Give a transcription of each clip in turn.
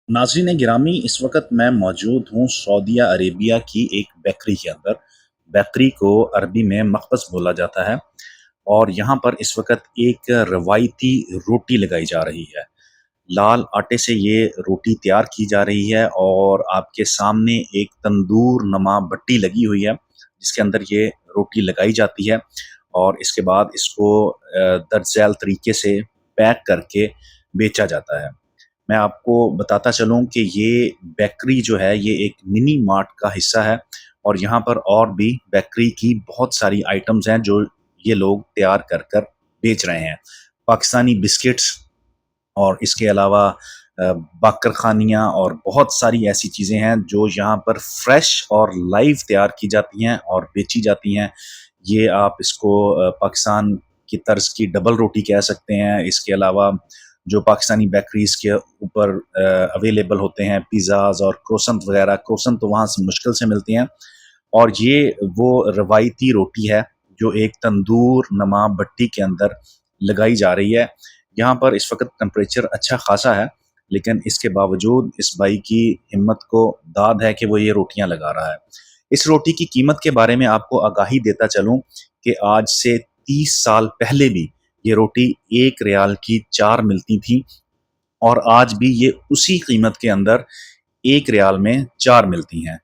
नाज़रीन गिरामी, इस वक्त मैं मौजूद हूँ सऊदीया अरेबिया की एक बेकरी के अंदर। बेकरी को अरबी में मखबज़ बोला जाता है और यहाँ पर इस वक्त एक रवायती रोटी लगाई जा रही है। लाल आटे से ये रोटी तैयार की जा रही है और आपके सामने एक तंदूर नमा भट्टी लगी हुई है, जिसके अंदर ये रोटी लगाई जाती है और इसके बाद इसको दर्ज झैल तरीके से पैक करके बेचा जाता है। मैं आपको बताता चलूँ कि ये बेकरी जो है ये एक मिनी मार्ट का हिस्सा है और यहाँ पर और भी बेकरी की बहुत सारी आइटम्स हैं जो ये लोग तैयार कर कर बेच रहे हैं। पाकिस्तानी बिस्किट्स और इसके अलावा बाकर खानियाँ और बहुत सारी ऐसी चीज़ें हैं जो यहाँ पर फ्रेश और लाइव तैयार की जाती हैं और बेची जाती हैं। ये आप इसको पाकिस्तान की तर्ज की डबल रोटी कह सकते हैं। इसके अलावा जो पाकिस्तानी बेकरीज़ के ऊपर अवेलेबल होते हैं पिज़्ज़ाज़ और क्रोसेंट वगैरह, क्रोसेंट तो वहाँ से मुश्किल से मिलती हैं। और ये वो रवायती रोटी है जो एक तंदूर नमा भट्टी के अंदर लगाई जा रही है। यहाँ पर इस वक्त टेम्परेचर अच्छा खासा है, लेकिन इसके बावजूद इस भाई की हिम्मत को दाद है कि वो ये रोटियां लगा रहा है। इस रोटी की कीमत के बारे में आपको आगाही देता चलूं कि आज से 30 साल पहले भी ये रोटी 1 रियाल की 4 मिलती थी और आज भी ये उसी कीमत के अंदर 1 रियाल में 4 मिलती हैं।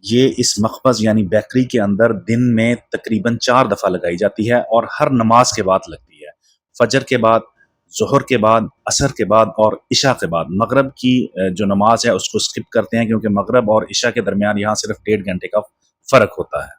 ये इस मखबज़ यानी बेकरी के अंदर दिन में तकरीबन 4 दफ़ा लगाई जाती है और हर नमाज के बाद लगती है। फजर के बाद, ज़ोहर के बाद, असर के बाद और इशा के बाद। मगरब की जो नमाज है उसको स्किप करते हैं क्योंकि मगरब और इशा के दरमियान यहाँ सिर्फ 1.5 घंटे का फ़र्क होता है।